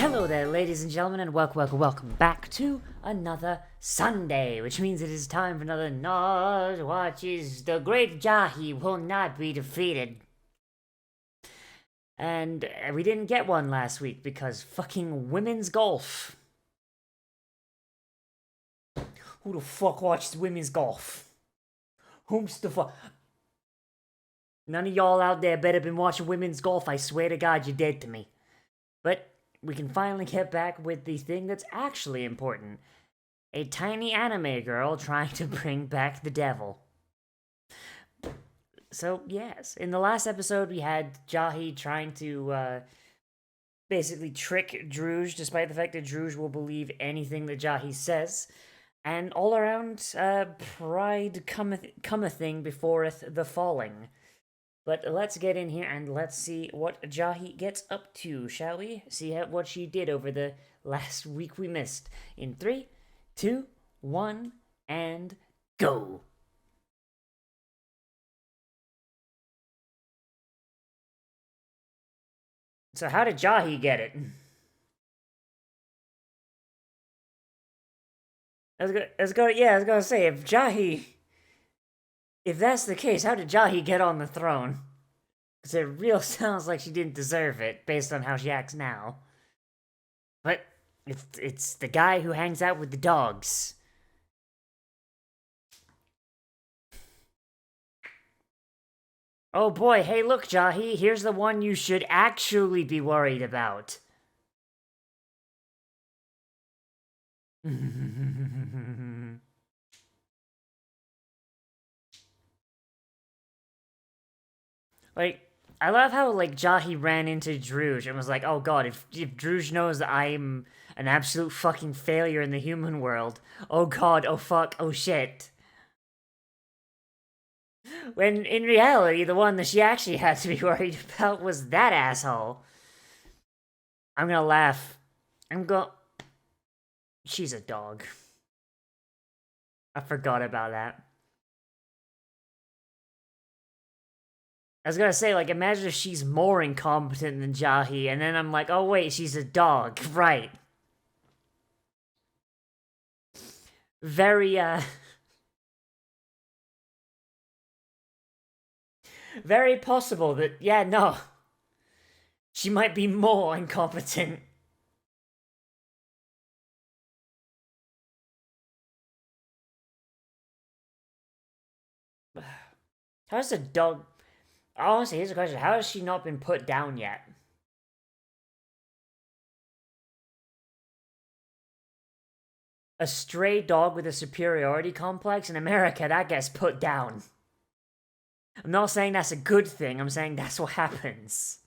Hello there, ladies and gentlemen, and welcome back to another Sunday, which means it is time for another Nozz Watches. The great Jahy will not be defeated. And we didn't get one last week because fucking women's golf. Who the fuck watches women's golf? Whom's the fuck? None of y'all out there better been watching women's golf. I swear to God, you're dead to me. But we can finally get back with the thing that's actually important. A tiny anime girl trying to bring back the devil. So, yes, in the last episode we had Jahy trying to basically trick Druj, despite the fact that Druj will believe anything that Jahy says. And all around, pride cometh beforeth the falling. But let's get in here and let's see what Jahy gets up to, shall we? See what she did over the last week we missed. In 3, 2, 1, and go! So how did Jahy get it? I was gonna say, if that's the case, how did Jahy get on the throne? Because it real sounds like she didn't deserve it, based on how she acts now. But it's the guy who hangs out with the dogs. Oh boy, hey look, Jahy, here's the one you should actually be worried about. Like, I love how, like, Jahy ran into Druj and was like, oh god, if Druj knows that I'm an absolute fucking failure in the human world, oh god, oh fuck, oh shit. When, in reality, the one that she actually had to be worried about was that asshole. I'm gonna laugh. She's a dog. I forgot about that. I was gonna say, like, imagine if she's more incompetent than Jahy, and then I'm like, oh wait, she's a dog, right. Very, very possible that, yeah, no. She might be more incompetent. How's a dog... Honestly, here's a question. How has she not been put down yet? A stray dog with a superiority complex? In America, that gets put down. I'm not saying that's a good thing, I'm saying that's what happens.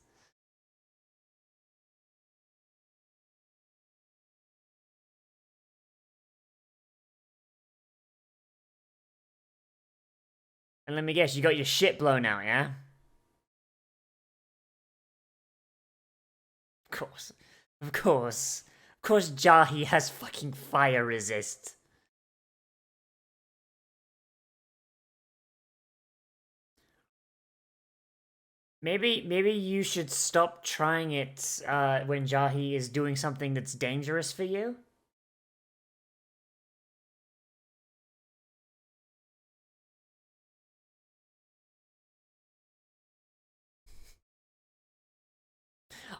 And let me guess, you got your shit blown out, yeah? Of course. Of course. Of course Jahy has fucking fire resist. Maybe you should stop trying it when Jahy is doing something that's dangerous for you.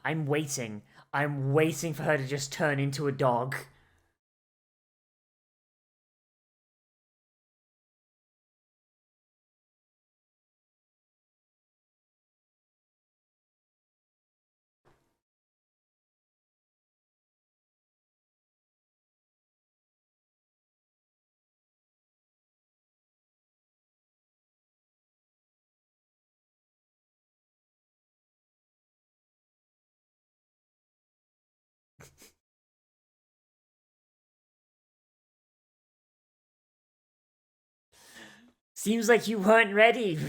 I'm waiting. I'm waiting for her to just turn into a dog. Seems like you weren't ready.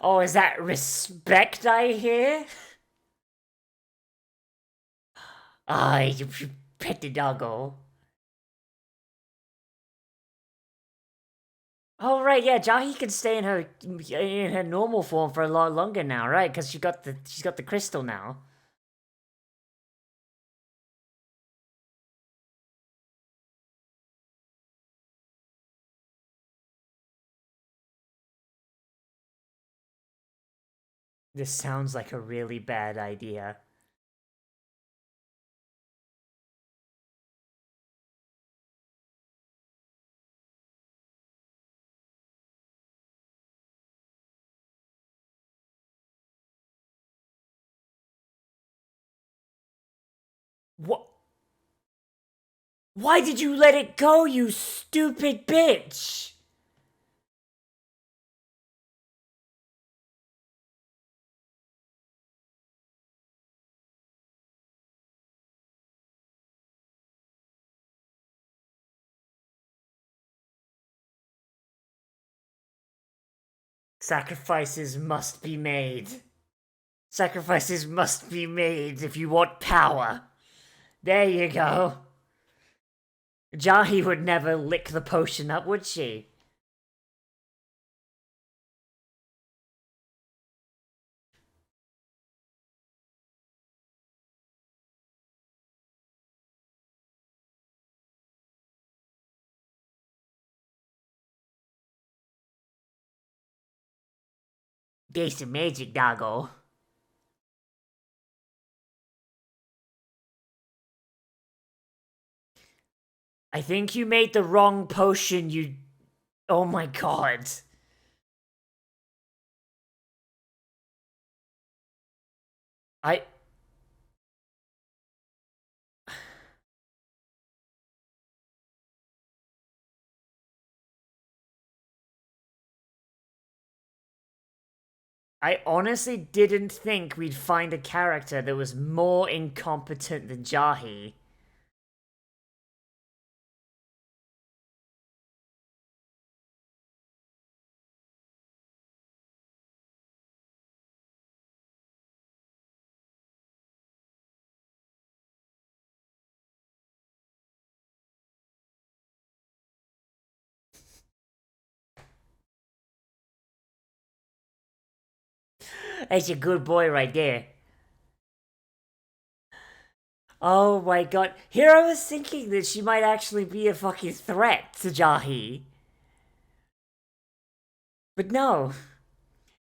Oh, is that respect I hear? Ah, you pet the doggo. Oh right, yeah, Jahy can stay in her normal form for a lot longer now, right? Because she's got the crystal now. This sounds like a really bad idea. What? Why did you let it go, you stupid bitch? Sacrifices must be made. Sacrifices must be made if you want power. There you go. Jahy would never lick the potion up, would she? Basic magic, doggo. I think you made the wrong potion, you. Oh my god. I. I honestly didn't think we'd find a character that was more incompetent than Jahy. That's a good boy right there. Oh my god. Here I was thinking that she might actually be a fucking threat to Jahy. But no.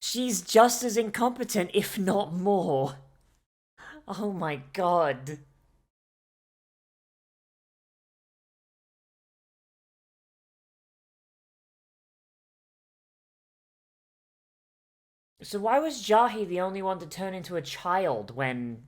She's just as incompetent, if not more. Oh my god. So why was Jahy the only one to turn into a child when.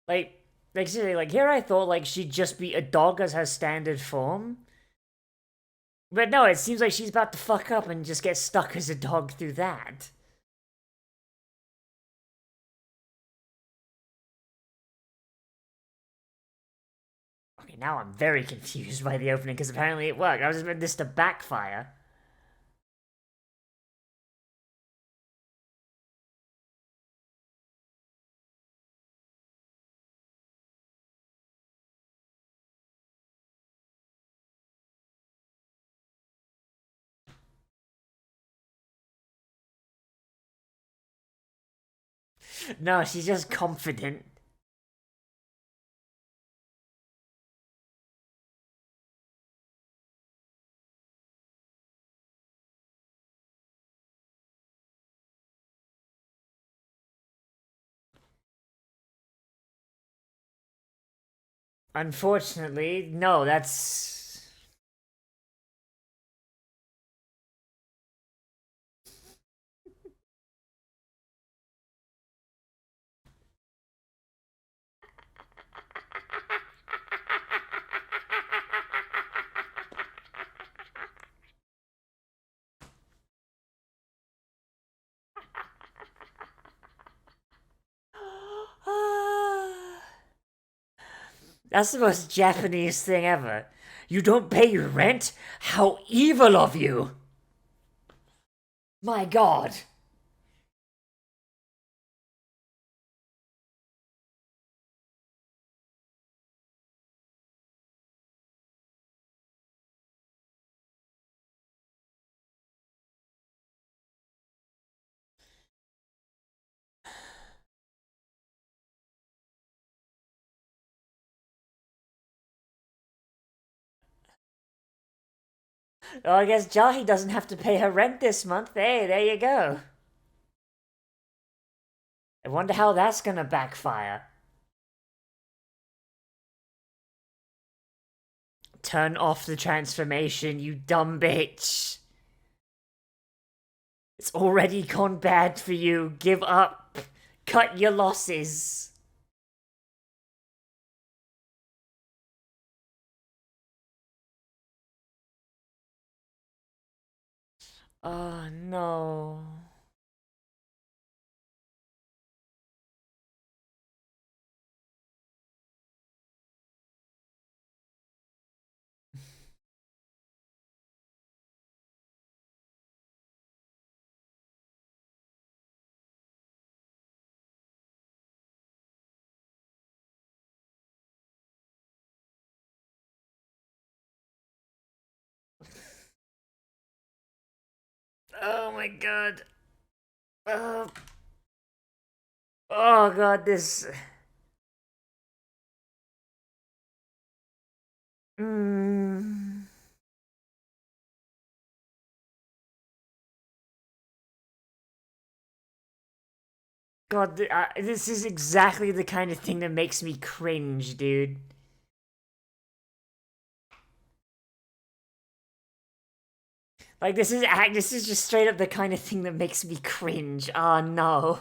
Like seriously, like here I thought like she'd just be a dog as her standard form. But no, it seems like she's about to fuck up and just get stuck as a dog through that. Okay, now I'm very confused by the opening because apparently it worked. I was expecting this to backfire. No, she's just confident. Unfortunately, no, that's. That's the most Japanese thing ever. You don't pay your rent? How evil of you! My god. Well, I guess Jahy doesn't have to pay her rent this month. Hey, there you go. I wonder how that's gonna backfire. Turn off the transformation, you dumb bitch. It's already gone bad for you. Give up. Cut your losses. Oh no. Oh my god. Oh, oh god, this. Mm. God, this is exactly the kind of thing that makes me cringe, dude. Like this is just straight up the kind of thing that makes me cringe. Oh no.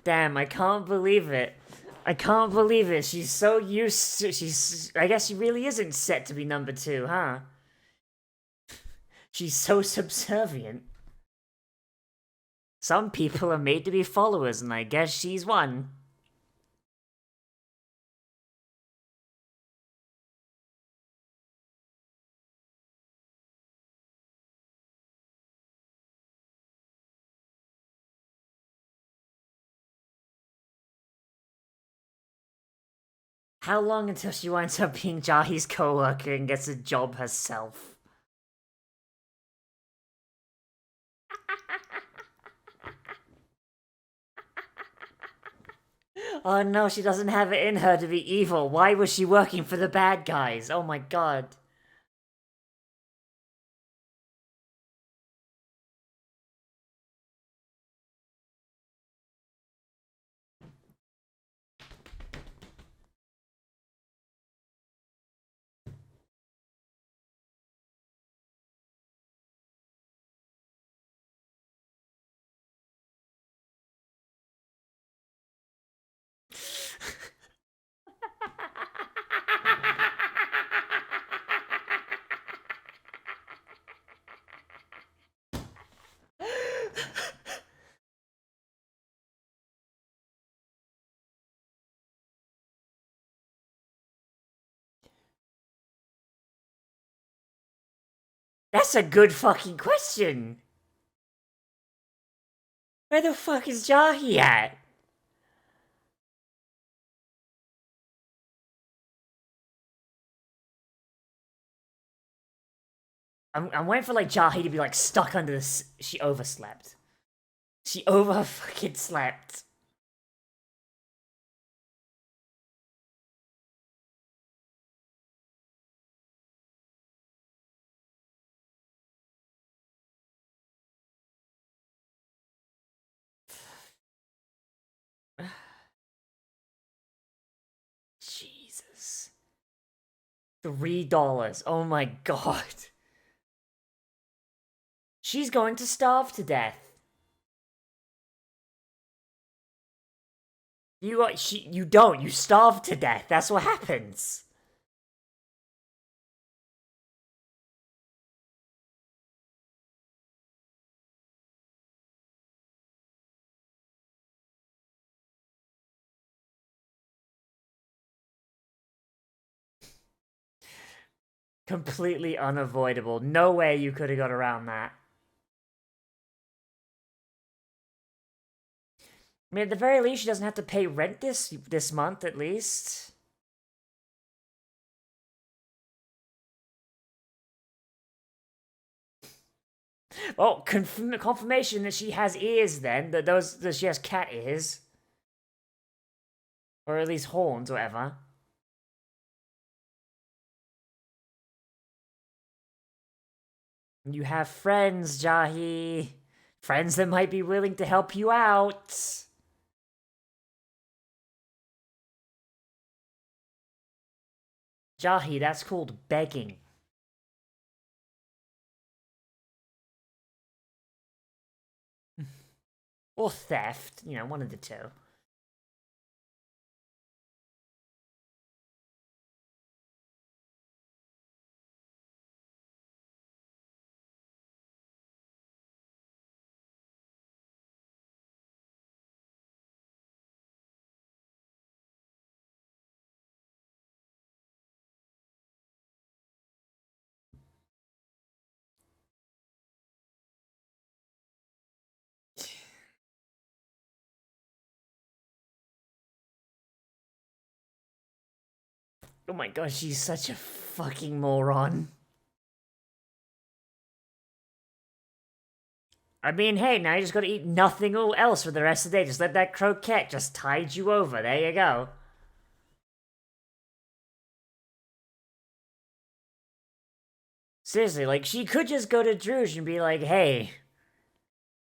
Damn, I can't believe it. I can't believe it. She's so used to. I guess she really isn't set to be number two, huh? She's so subservient. Some people are made to be followers, and I guess she's one. How long until she winds up being Jahi's co-worker and gets a job herself? Oh no, she doesn't have it in her to be evil. Why was she working for the bad guys? Oh my god. That's a good fucking question. Where the fuck is Jahi at? I'm waiting for like Jahi to be like stuck under this. She overslept. She over fucking slept. Jesus. $3. Oh my god. She's going to starve to death. You don't. You starve to death. That's what happens. Completely unavoidable. No way you could have got around that. I mean, at the very least, she doesn't have to pay rent this month, at least. Oh, confirmation that she has ears then, that she has cat ears. Or at least horns, whatever. You have friends, Jahy. Friends that might be willing to help you out. Jahy, that's called begging. Or theft, one of the two. Oh my gosh, she's such a fucking moron. I mean, hey, now you just gotta eat nothing else for the rest of the day. Just let that croquette just tide you over. There you go. Seriously, like, she could just go to Druge and be like, hey,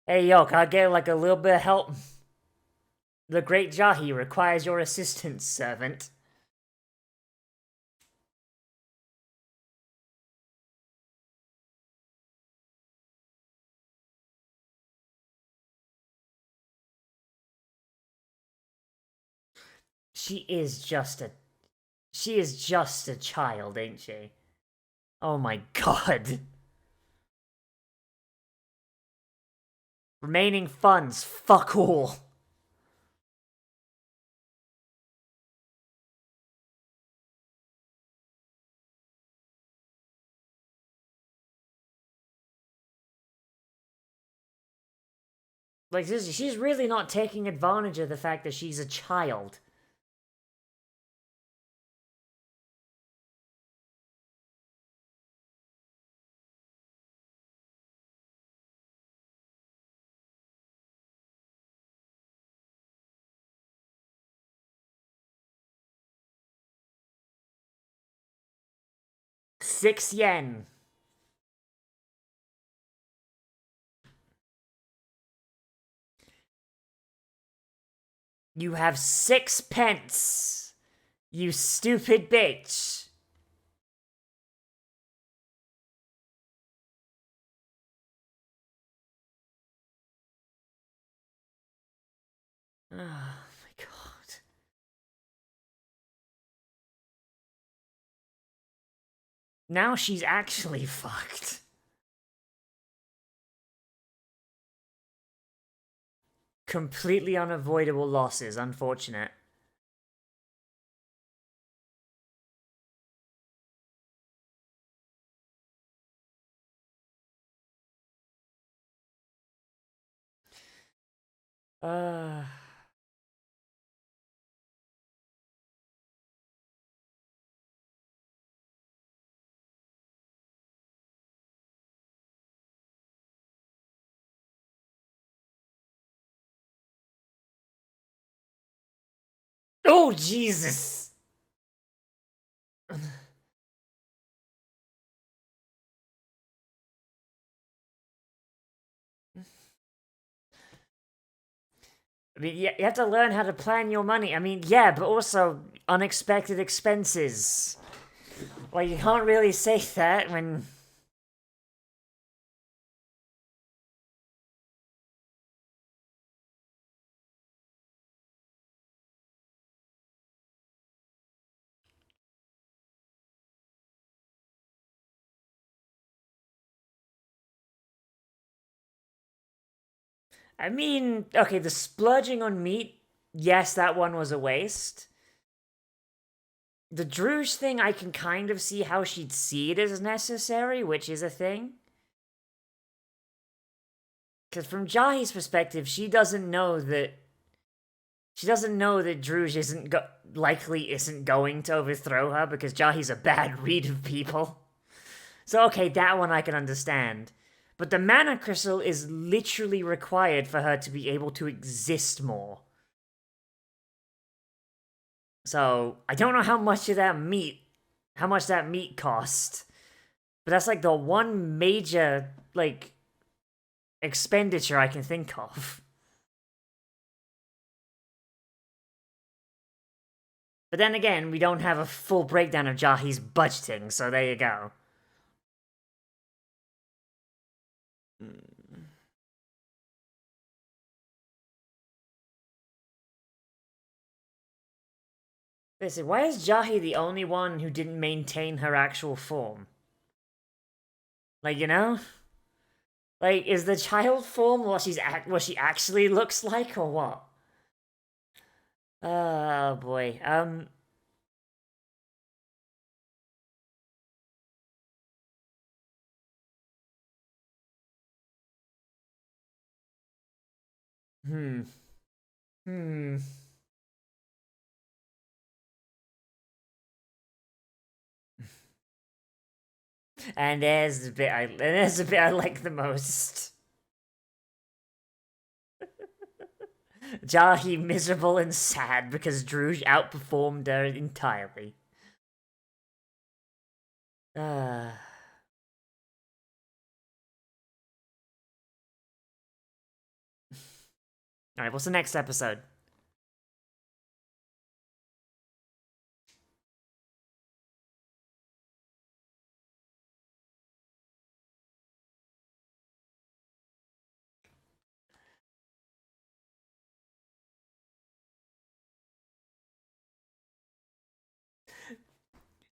yo, can I get, like, a little bit of help? The great Jahy requires your assistance, servant. She is just a child, ain't she? Oh my god. Remaining funds, fuck all. Like, she's really not taking advantage of the fact that she's a child. $6. You have 6 pence. You stupid bitch. Oh my god. Now she's actually fucked. Completely unavoidable losses, unfortunate. Uh... Oh, Jesus! I mean, you have to learn how to plan your money. I mean, yeah, but also unexpected expenses. Well, you can't really say that when... I mean, okay, the splurging on meat, yes, that one was a waste. the Druge thing, I can kind of see how she'd see it as necessary, which is a thing. Because from Jahy's perspective, she doesn't know that Druge likely isn't going to overthrow her because Jahy's a bad read of people. So okay, that one I can understand. But the mana crystal is literally required for her to be able to exist more. So I don't know how much that meat cost. But that's like the one major like expenditure I can think of. But then again, we don't have a full breakdown of Jahy's budgeting, so there you go. Listen, why is Jahy the only one who didn't maintain her actual form? Like, you know? Like, is the child form what she actually looks like, or what? Oh boy. Hmm. Hmm. And there's the bit I like the most. Jahy miserable and sad because Druge outperformed her entirely. Alright, what's the next episode?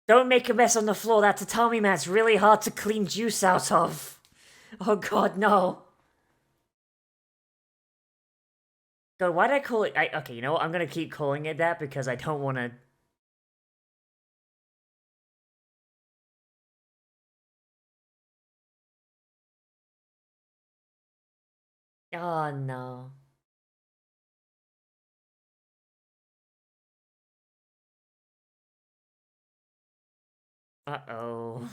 Don't make a mess on the floor. That tatami mat's really hard to clean juice out of. Oh god, no. God, why'd I call it? Okay, you know what? I'm gonna keep calling it that because I don't want to. Oh no. Uh oh.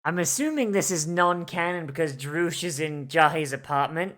I'm assuming this is non-canon because Drush is in Jahy's apartment.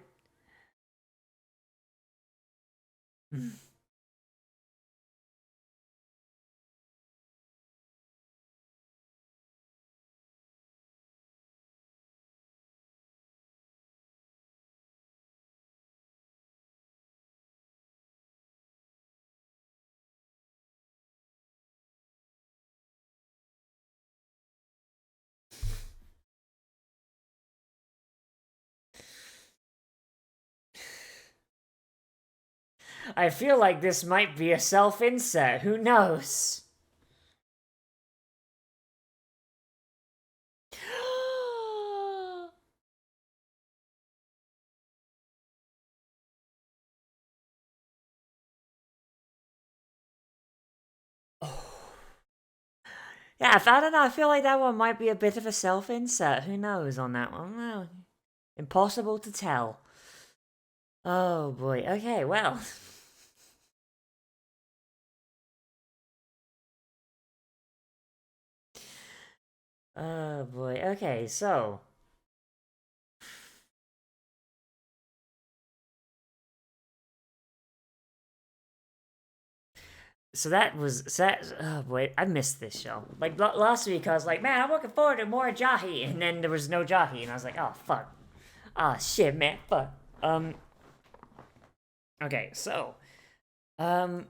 I feel like this might be a self-insert. Who knows? Yeah, I don't know. I feel like that one might be a bit of a self-insert. Who knows on that one? Well, impossible to tell. Oh boy. Okay, well. Oh boy. Okay, so. So that was that. Oh boy, I missed this show. Like last week, I was like, man, I'm looking forward to more Jahy, and then there was no Jahy, and I was like, oh fuck, ah shit, man, fuck. Okay, so, um,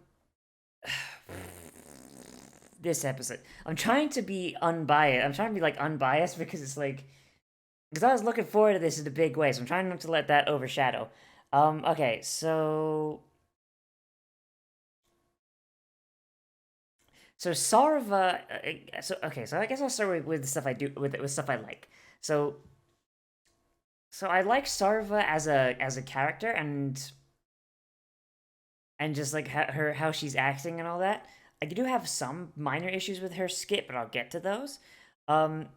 this episode, I'm trying to be unbiased. I'm trying to be like unbiased because it's like because I was looking forward to this in a big way, so I'm trying not to let that overshadow. Okay, so Sarva. So I guess I'll start with the stuff I do with stuff I like. So so I like Sarva as a character and just like how she's acting and all that. I do have some minor issues with her skit, but I'll get to those. Um,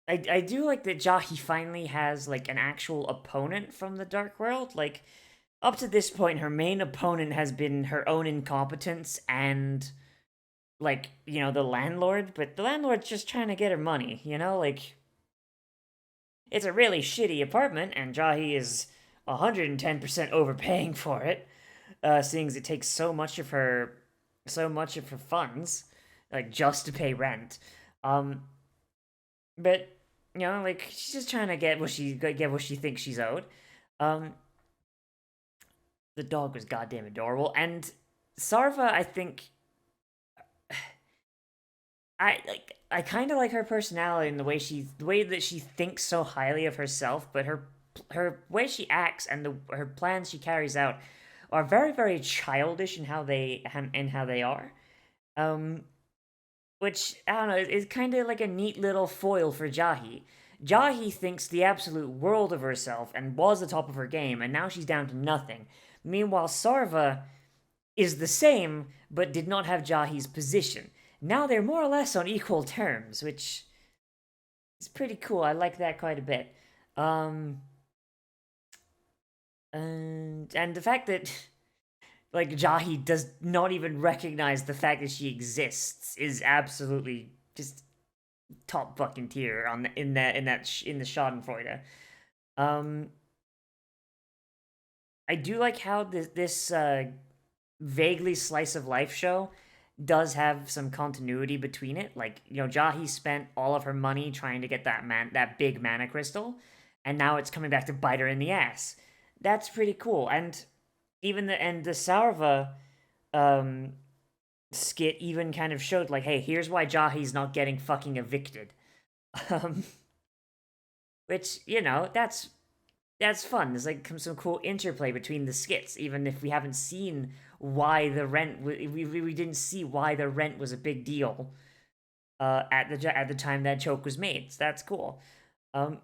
I do like that Jahy finally has like an actual opponent from the Dark World. Like up to this point, her main opponent has been her own incompetence and like the landlord. But the landlord's just trying to get her money. Like it's a really shitty apartment, and Jahy is 110% overpaying for it, seeing as it takes so much of her funds, like just to pay rent. Um, but like she's just trying to get what she thinks she's owed. Um, the dog was goddamn adorable, and Sarva, I think, I kind of like her personality and the way that she thinks so highly of herself, but her way she acts and her plans she carries out are very very childish in how they are. Um, which I don't know is kind of like a neat little foil for Jahy. Jahy thinks the absolute world of herself and was the top of her game, and now she's down to nothing. Meanwhile, Sarva is the same, but did not have Jahy's position. Now they're more or less on equal terms, which is pretty cool. I like that quite a bit. Um, and the fact that like Jahy does not even recognize the fact that she exists is absolutely just top fucking tier on in the Schadenfreude. Um, I do like how this vaguely slice of life show does have some continuity between it. Like, Jahy spent all of her money trying to get that big mana crystal, and now it's coming back to bite her in the ass. That's pretty cool. And the Sarva um skit even kind of showed like, hey, here's why Jahy's not getting fucking evicted. Um which, that's fun. There's like some cool interplay between the skits, even if we haven't seen why the rent we didn't see why the rent was a big deal at the time that joke was made. So that's cool. Um,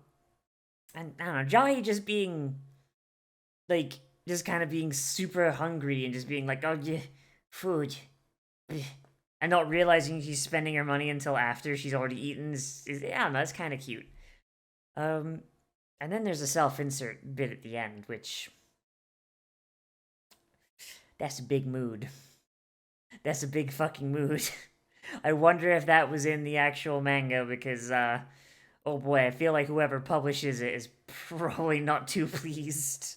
and I don't know, Jahy just being like just kind of being super hungry and just being like, oh yeah, food, and not realizing she's spending her money until after she's already eaten is I don't know, it's kind of cute. Um, and then there's a self-insert bit at the end, which that's a big mood. That's a big fucking mood. I wonder if that was in the actual manga because, oh boy, I feel like whoever publishes it is probably not too pleased.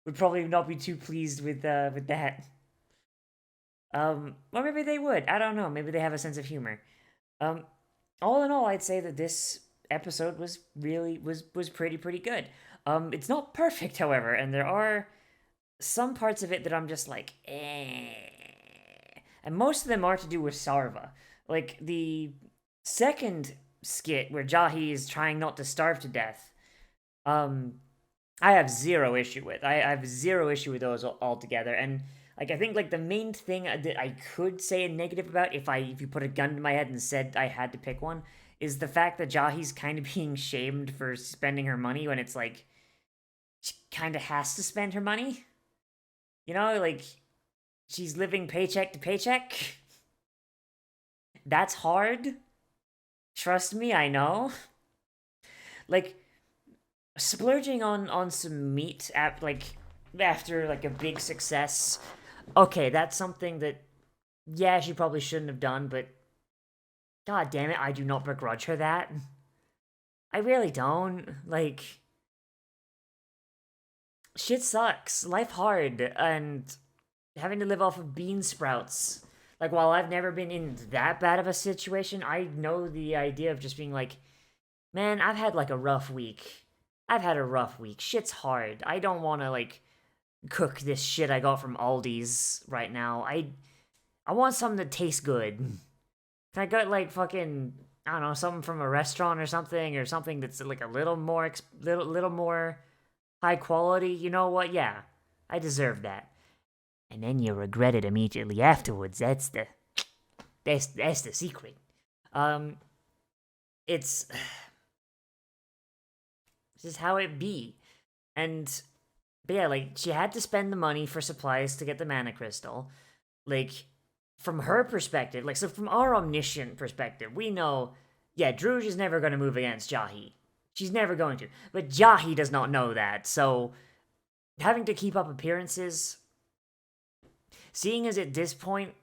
Would probably not be too pleased with that. Or maybe they would. I don't know. Maybe they have a sense of humor. Um, all in all, I'd say that this episode was really was pretty good. It's not perfect, however, and there are some parts of it that I'm just like, and most of them are to do with Sarva. Like the second skit where Jahy is trying not to starve to death. Um, I have zero issue with. I have zero issue with those altogether, and like I think like the main thing that I could say a negative about if you put a gun to my head and said I had to pick one is the fact that Jahy's kind of being shamed for spending her money when it's like she kind of has to spend her money. Like she's living paycheck to paycheck. That's hard. Trust me, I know. Like splurging on some meat after like a big success. Okay, that's something that yeah, she probably shouldn't have done, but god damn it, I do not begrudge her that. I really don't. Like shit sucks. Life hard and having to live off of bean sprouts. Like while I've never been in that bad of a situation, I know the idea of just being like, man, I've had like a rough week. I've had a rough week. Shit's hard. I don't want to like cook this shit I got from Aldi's right now. I want something that tastes good. Can I get like fucking I don't know, something from a restaurant or something that's like a little more, little more high quality, you know what? Yeah, I deserve that. And then you regret it immediately afterwards. That's the secret. Um, it's this is how it be. And but yeah, like she had to spend the money for supplies to get the mana crystal. Like from her perspective, like so from our omniscient perspective, we know, yeah, Druj is never going to move against Jahy. She's never going to. But Jahy does not know that. So having to keep up appearances, seeing as at this point,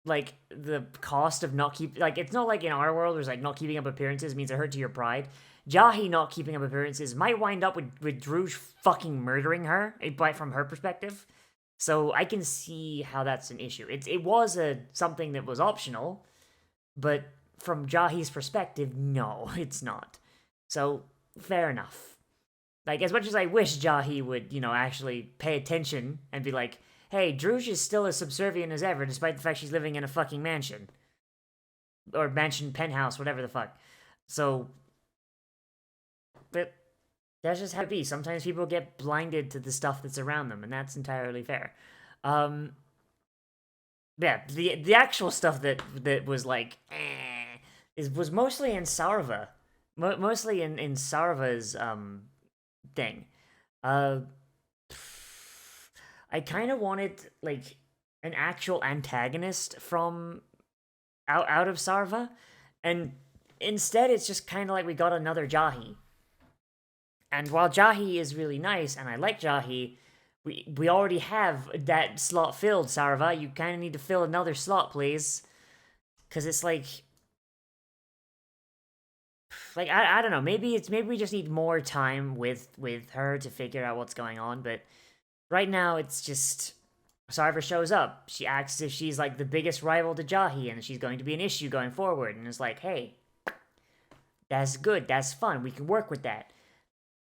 like the cost of not keep like it's not like in our world where it's like not keeping up appearances means a hurt to your pride. Jahy not keeping up appearances might wind up with Druj fucking murdering her, from her perspective. So I can see how that's an issue. It was something that was optional, but from Jahy's perspective, no, it's not. So fair enough. Like as much as I wish Jahy would, actually pay attention and be like, hey, Druj is still as subservient as ever, despite the fact she's living in a fucking mansion. Or mansion penthouse, whatever the fuck. So, but that's just how it be. Sometimes people get blinded to the stuff that's around them, and that's entirely fair. Yeah, the actual stuff that was like, was mostly in Sarva. Mostly in Sarva's, thing. Uh, I kind of wanted like an actual antagonist from out of Sarva, and instead it's just kind of like we got another Jahy. And while Jahy is really nice, and I like Jahy, we already have that slot filled, Sarva. You kind of need to fill another slot, please, because it's like I don't know. Maybe we just need more time with her to figure out what's going on. But right now, it's just Sarva shows up. She acts as if she's like the biggest rival to Jahy, and she's going to be an issue going forward. And it's like, hey, that's good. That's fun. We can work with that.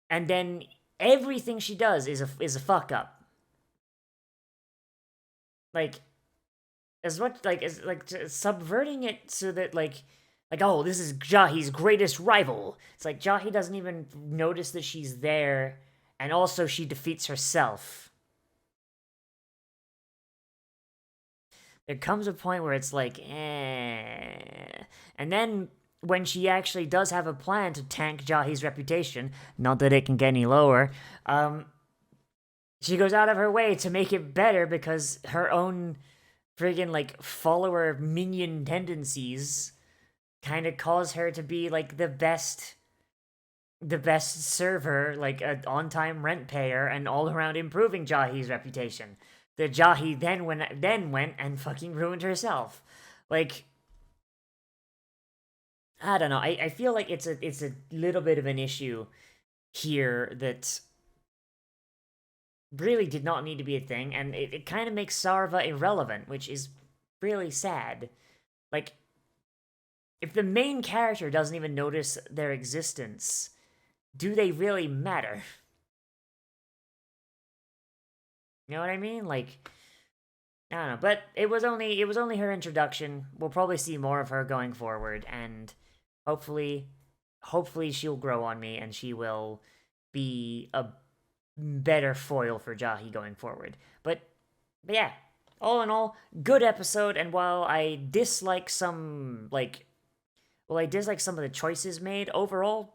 And then everything she does is a fuck up. Like as much like as like subverting it so that like oh, this is Jahy's greatest rival. It's like Jahy doesn't even notice that she's there, and also she defeats herself. There comes a point where it's like, eh. And then when she actually does have a plan to tank Jahy's reputation, not that it can get any lower, she goes out of her way to make it better because her own friggin' like follower minion tendencies kind of cause her to be like the best server, like an on-time rent payer, and all around improving Jahy's reputation. The Jahy then went and fucking ruined herself. Like I don't know. I feel like it's a little bit of an issue here that really did not need to be a thing, and it kind of makes Sarva irrelevant, which is really sad. Like, if the main character doesn't even notice their existence, do they really matter? You know what I mean? Like, I don't know. But it was only her introduction. We'll probably see more of her going forward, and hopefully she'll grow on me and she will be a better foil for Jahy going forward. But yeah, all in all, good episode. And while I dislike some of the choices made, overall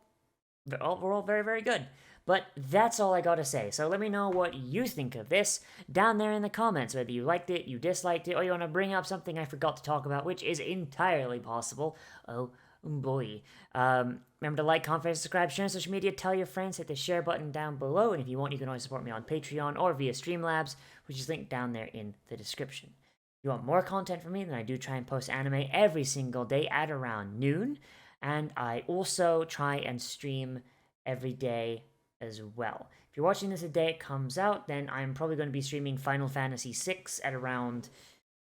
very, very good. But that's all I gotta say. So let me know what you think of this down there in the comments, whether you liked it, you disliked it, or you want to bring up something I forgot to talk about, which is entirely possible. Oh boy. Remember to like, comment, subscribe, share on social media, tell your friends, hit the share button down below, and if you want, you can always support me on Patreon or via Streamlabs, which is linked down there in the description. If you want more content from me, then I do try and post anime every single day at around noon, and I also try and stream every day as well. If you're watching this the day it comes out, then I'm probably going to be streaming Final Fantasy VI at around,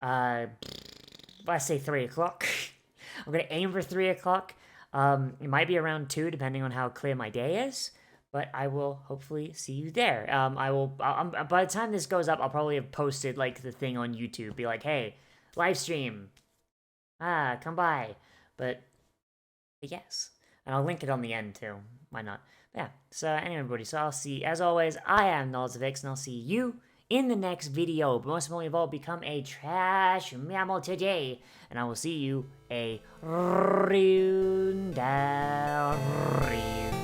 let's say 3 o'clock. I'm going to aim for 3 o'clock. It might be around 2, depending on how clear my day is, but I will hopefully see you there. By the time this goes up, I'll probably have posted, like, the thing on YouTube, be like, hey, live stream, come by, but Yes. And I'll link it on the end too. Why not? But yeah. So anyway, everybody. So I'll see. As always, I am Nozz, and I'll see you in the next video. But most importantly of all, become a trash mammal today, and I will see you a rune down.